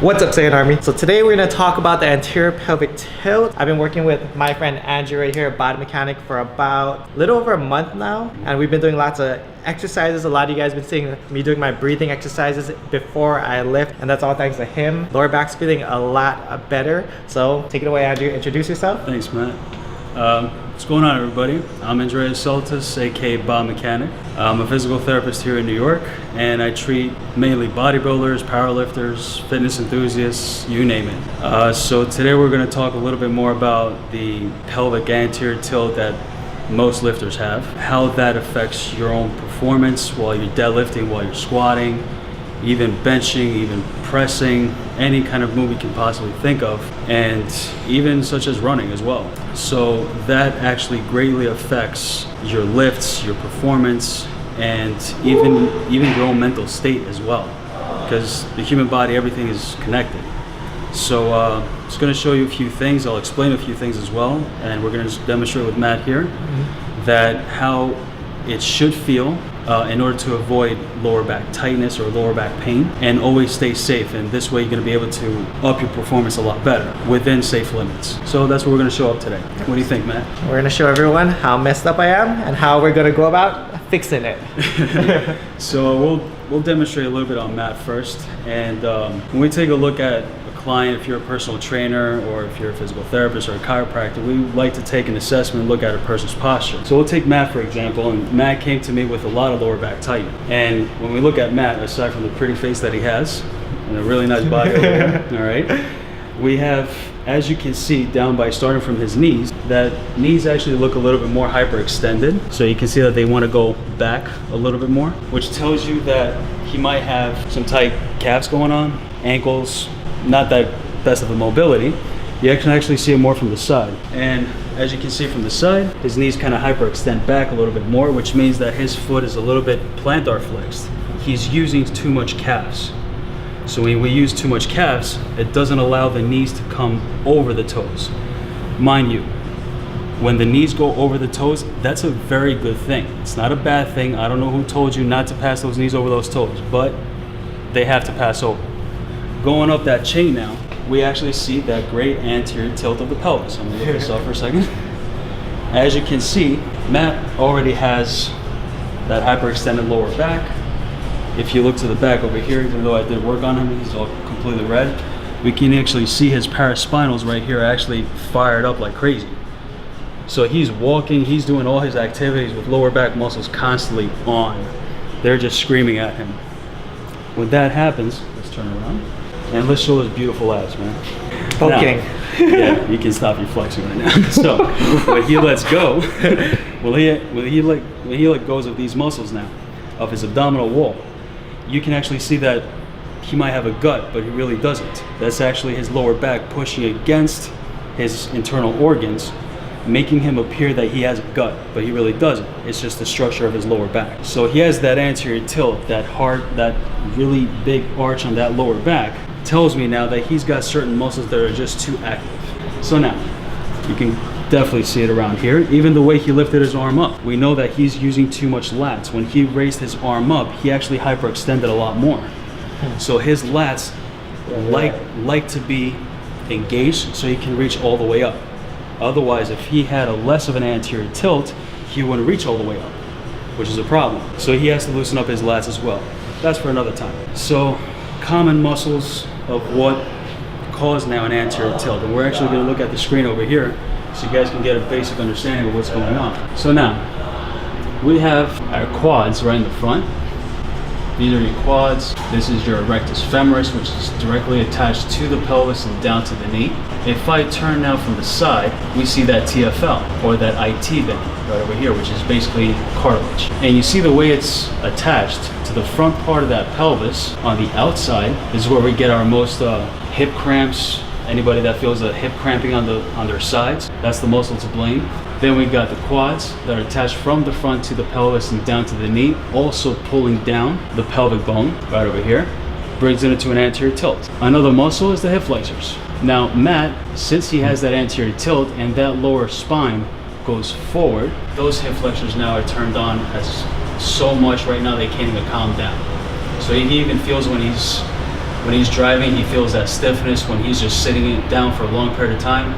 What's up, Saiyan Army? So today we're going to talk about the anterior pelvic tilt. I've been working with my friend Andrew right here, a body mechanic, for about a little over a month now, and we've been doing lots of exercises. A lot of you guys have been seeing me doing my breathing exercises before I lift, and that's all thanks to him. Lower back's feeling a lot better. So take it away, Andrew. Introduce yourself. Thanks, Matt. What's going on, everybody? I'm Anterior Pelvic, aka Body Mechanic. I'm a physical therapist here in New York, and I treat mainly bodybuilders, powerlifters, fitness enthusiasts, you name it. So today we're going to talk a little bit more about the pelvic anterior tilt that most lifters have, how that affects your own performance while you're deadlifting, while you're squatting, even benching, even pressing, any kind of move you can possibly think of, and even such as running as well. So that actually greatly affects your lifts, your performance, and even your own mental state as well, because the human body, everything is connected. So I'm just going to show you a few things. I'll explain a few things as well, and we're going to demonstrate with Matt here that how it should feel in order to avoid lower back tightness or lower back pain, and always stay safe. And this way you're going to be able to up your performance a lot better within safe limits. So that's what we're going to show up today. What do you think, Matt? We're going to show everyone how messed up I am and how we're going to go about fixing it. So we'll demonstrate a little bit on Matt first, and when we take a look at client, if you're a personal trainer or if you're a physical therapist or a chiropractor, we like to take an assessment and look at a person's posture. So we'll take Matt for example, and Matt came to me with a lot of lower back tightening. And when we look at Matt, aside from the pretty face that he has and a really nice body over there, all right, we have, as you can see, down by starting from his knees, that knees actually look a little bit more hyperextended. So you can see that they want to go back a little bit more, which tells you that he might have some tight calves going on, ankles, not that best of a mobility. You can actually see it more from the side. And as you can see from the side, his knees kind of hyperextend back a little bit more, which means that his foot is a little bit plantar flexed. He's using too much calves. So when we use too much calves, it doesn't allow the knees to come over the toes. Mind you, when the knees go over the toes, that's a very good thing. It's not a bad thing. I don't know who told you not to pass those knees over those toes, but they have to pass over. Going up that chain now, we actually see that great anterior tilt of the pelvis. I'm gonna look this up for a second. As you can see, Matt already has that hyperextended lower back. If you look to the back over here, even though I did work on him, he's all completely red, we can actually see his paraspinals right here actually fired up like crazy. So he's walking, he's doing all his activities with lower back muscles constantly on. They're just screaming at him. When that happens, let's turn around. And let's show those beautiful abs, man. Okay. Yeah, you can stop your flexing right now. So when he lets go, when he let goes of these muscles now, of his abdominal wall, you can actually see that he might have a gut, but he really doesn't. That's actually his lower back pushing against his internal organs, making him appear that he has a gut, but he really doesn't. It's just the structure of his lower back. So he has that anterior tilt, that really big arch on that lower back, tells me now that he's got certain muscles that are just too active. So now, you can definitely see it around here. Even the way he lifted his arm up, we know that he's using too much lats. When he raised his arm up, he actually hyperextended a lot more. So his lats like to be engaged so he can reach all the way up. Otherwise, if he had a less of an anterior tilt, he wouldn't reach all the way up, which is a problem. So he has to loosen up his lats as well. That's for another time. So common muscles of what cause now an anterior tilt. And we're actually going to look at the screen over here so you guys can get a basic understanding of what's going on. So now, we have our quads right in the front. These are your quads. This is your rectus femoris, which is directly attached to the pelvis and down to the knee. If I turn now from the side, we see that TFL, or that IT band right over here, which is basically cartilage. And you see the way it's attached to the front part of that pelvis on the outside. This is where we get our most hip cramps. Anybody that feels a hip cramping on their sides, that's the muscle to blame. Then we got the quads that are attached from the front to the pelvis and down to the knee, also pulling down the pelvic bone right over here, brings it into an anterior tilt. Another muscle is the hip flexors. Now Matt, since he has that anterior tilt and that lower spine goes forward, those hip flexors now are turned on as so much right now they can't even calm down. So he even feels when he's When he's driving, he feels that stiffness. When he's just sitting down for a long period of time,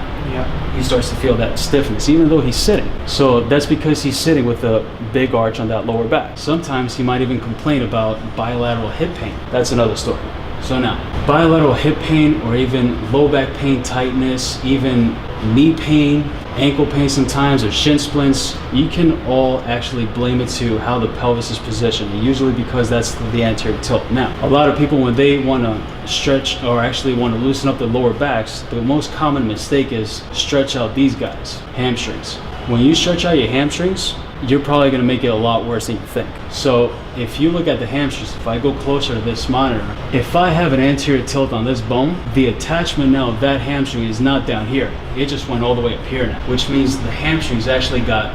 he starts to feel that stiffness, even though he's sitting. So that's because he's sitting with a big arch on that lower back. Sometimes he might even complain about bilateral hip pain. That's another story. So now, bilateral hip pain, or even low back pain, tightness, even knee pain, ankle pain sometimes, or shin splints, you can all actually blame it to how the pelvis is positioned, and usually because that's the anterior tilt. Now, a lot of people, when they want to stretch or actually want to loosen up their lower backs, the most common mistake is stretch out these guys, hamstrings. When you stretch out your hamstrings, you're probably going to make it a lot worse than you think. So if you look at the hamstrings, if I go closer to this monitor, if I have an anterior tilt on this bone, the attachment now of that hamstring is not down here. It just went all the way up here now, which means the hamstrings actually got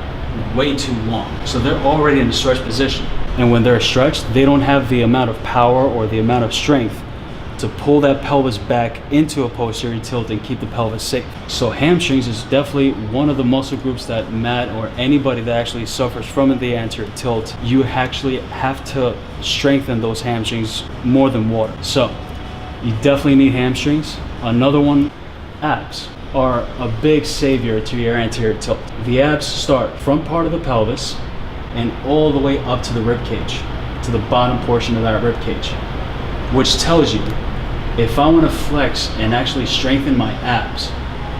way too long. So they're already in a stretch position. And when they're stretched, they don't have the amount of power or the amount of strength to pull that pelvis back into a posterior tilt and keep the pelvis safe. So hamstrings is definitely one of the muscle groups that Matt or anybody that actually suffers from the anterior tilt, you actually have to strengthen those hamstrings more than water. So you definitely need hamstrings. Another one, abs are a big savior to your anterior tilt. The abs start front part of the pelvis and all the way up to the rib cage, to the bottom portion of that rib cage, which tells you if I want to flex and actually strengthen my abs,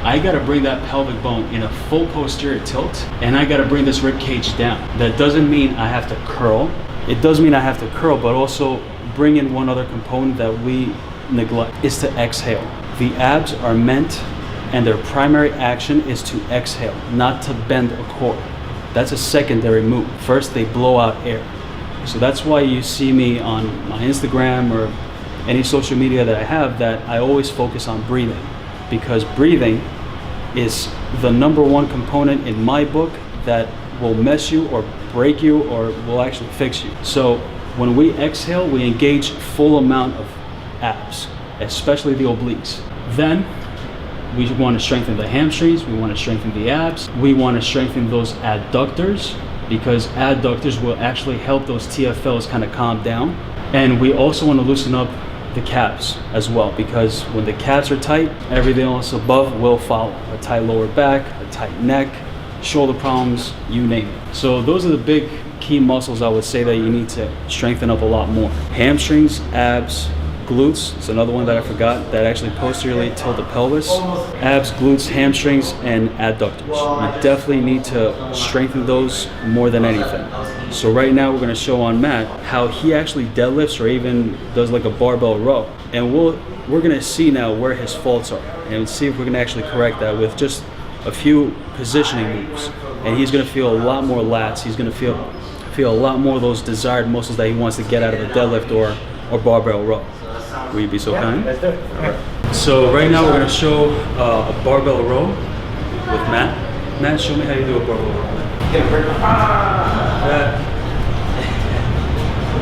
I got to bring that pelvic bone in a full posterior tilt, and I got to bring this rib cage down. That doesn't mean I have to curl. It does mean I have to curl, but also bring in one other component that we neglect, is to exhale. The abs are meant, and their primary action is to exhale, not to bend a core. That's a secondary move. First, they blow out air. So that's why you see me on my Instagram or any social media that I have, that I always focus on breathing, because breathing is the #1 component in my book that will mess you or break you or will actually fix you. So when we exhale, we engage full amount of abs, especially the obliques. Then we want to strengthen the hamstrings, we want to strengthen the abs, we want to strengthen those adductors, because adductors will actually help those TFLs kind of calm down. And we also want to loosen up the calves as well, because when the calves are tight, everything else above will follow. A tight lower back, a tight neck, shoulder problems, you name it. So those are the big key muscles I would say that you need to strengthen up a lot more. Hamstrings, abs, glutes is another one that I forgot, that actually posteriorly tilt the pelvis. Abs, glutes, hamstrings, and adductors. You definitely need to strengthen those more than anything. So right now we're going to show on Matt how he actually deadlifts or even does like a barbell row. And we're going to see now where his faults are and see if we can actually correct that with just a few positioning moves. And he's going to feel a lot more lats. He's going to feel a lot more of those desired muscles that he wants to get out of a deadlift or barbell row. Will you be so kind? Let's do it. Right. So right now we're going to show a barbell row with Matt. Matt, show me how you do a barbell row.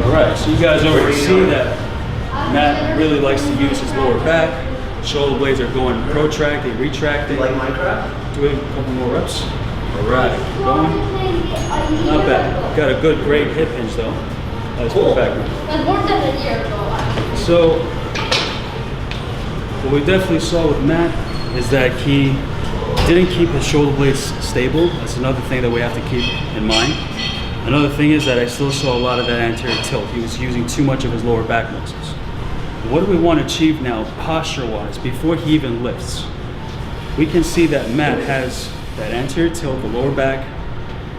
All right, so you guys already see that Matt really likes to use his lower back. Shoulder blades are going protracted, retracted. Like Minecraft? Do a couple more reps. All right, keep going. Not bad. Got a good, great hip hinge though. Let's put it back. That's more than a year ago. So, what we definitely saw with Matt is that he didn't keep his shoulder blades stable. That's another thing that we have to keep in mind. Another thing is that I still saw a lot of that anterior tilt. He was using too much of his lower back muscles. What do we want to achieve now, posture-wise, before he even lifts? We can see that Matt has that anterior tilt, the lower back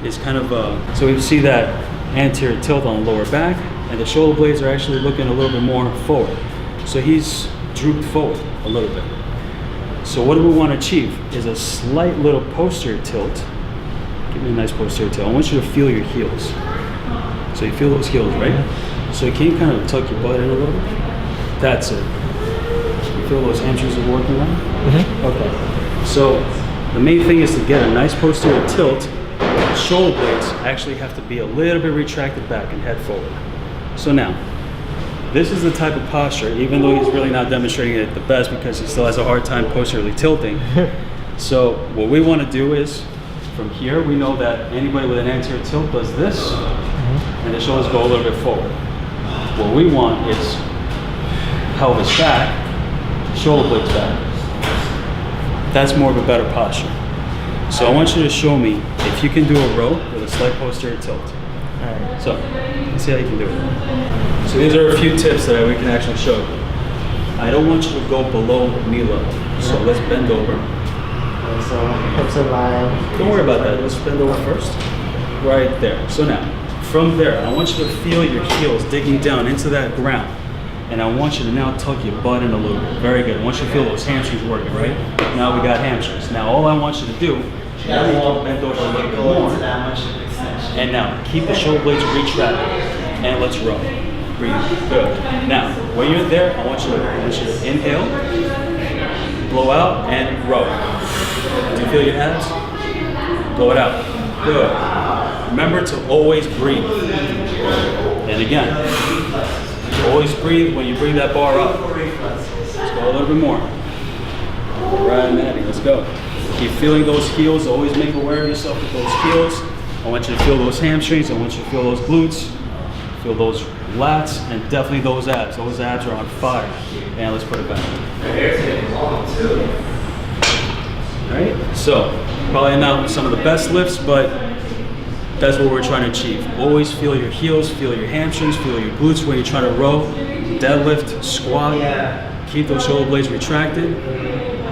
is kind of, so we see that anterior tilt on the lower back, and the shoulder blades are actually looking a little bit more forward. So he's drooped forward a little bit. So what do we want to achieve is a slight little posterior tilt. Give me a nice posterior tilt. I want you to feel your heels. So you feel those heels, right? So can you kind of tuck your butt in a little bit? That's it. You feel those hamstrings are working right? Mm-hmm. Okay. So the main thing is to get a nice posterior tilt. The shoulder blades actually have to be a little bit retracted back and head forward. So now, this is the type of posture, even though he's really not demonstrating it the best because he still has a hard time posteriorly tilting. So what we want to do is, from here, we know that anybody with an anterior tilt does this, and the shoulders go a little bit forward. What we want is pelvis back, shoulder blades back. That's more of a better posture. So I want you to show me if you can do a row with a slight posterior tilt. Alright. So, let's see how you can do it. So these are a few tips that we can actually show you. I don't want you to go below knee level. So let's bend over. So hips in line. Don't worry about that. Let's bend over first. Right there. So now, from there, I want you to feel your heels digging down into that ground. And I want you to now tuck your butt in a little bit. Very good. I want you to feel those hamstrings working, right? Now we got hamstrings. Now all I want you to do, now you can bend over a little bit more. And now keep the shoulder blades retracted. And let's row. Breathe. Good. Now, when you're there, I want you to inhale, blow out, and row. Do you feel your abs? Blow it out. Good. Remember to always breathe. And again, always breathe when you bring that bar up. Let's go a little bit more. All right, Maddie, let's go. Keep feeling those heels. Always make aware of yourself with those heels. I want you to feel those hamstrings. I want you to feel those glutes. Feel those lats and definitely those abs. Those abs are on fire. And let's put it back. All right, so probably not some of the best lifts, but that's what we're trying to achieve. Always feel your heels, feel your hamstrings, feel your glutes when you're trying to row, deadlift, squat. Keep those shoulder blades retracted.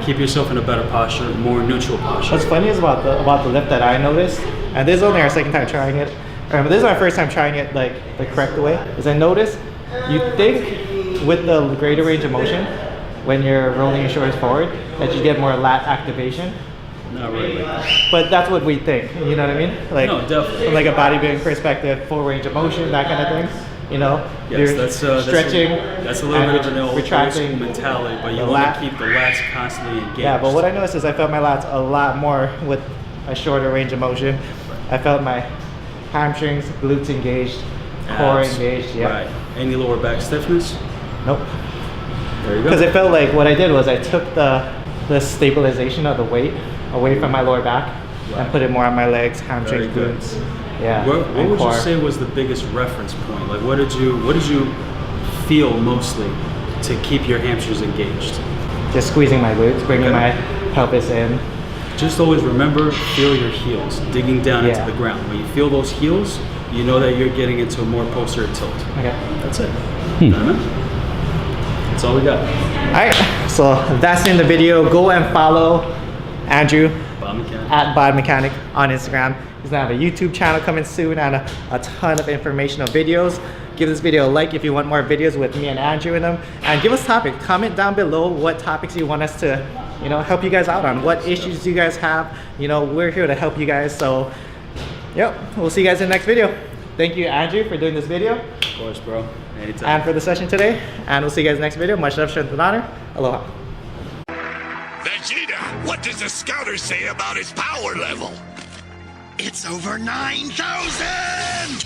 Keep yourself in a better posture, more neutral posture. What's funny is about the lift that I noticed, and this is only our second time trying it. But this is my first time trying it like the correct way. Is I noticed you think with the greater range of motion when you're rolling your shoulders forward that you get more lat activation. Not really. But that's what we think. You know what I mean? Like, no, definitely. From like a bodybuilding perspective, full range of motion, that kind of thing. You know, Yes, you're that's stretching. That's a little bit of an old retracting school mentality, but you the want lat. to keep the lats constantly engaged. Yeah, but what I noticed is I felt my lats a lot more with a shorter range of motion. I felt my hamstrings, glutes engaged, core Abs. engaged. Yeah. Right. Any lower back stiffness? Nope. There you go. Because it felt like what I did was I took the stabilization of the weight away from my lower back and put it more on my legs, hamstrings, Very good. glutes. Yeah. What and would core. you say was the biggest reference point? Like, what did you feel mostly to keep your hamstrings engaged? Just squeezing my glutes, bringing Okay. my pelvis in. Just always remember, feel your heels digging down into Yeah. the ground. When you feel those heels, you know that you're getting into a more posterior tilt. Okay. That's it. Amen. That's all we got. All right. So that's in the video. Go and follow Andrew Bob Mechanic. at Bod Mechanic on Instagram. He's gonna have a YouTube channel coming soon and a ton of informational videos. Give this video a like if you want more videos with me and Andrew in them. And give us topics. Comment down below what topics you want us to, help you guys out on. What issues do you guys have? We're here to help you guys. So, yep, we'll see you guys in the next video. Thank you, Andrew, for doing this video Of course, bro. Anytime. and for the session today. And we'll see you guys in the next video. Much love, strength, and honor. Aloha. Vegeta, what does the scouter say about his power level? It's over 9,000!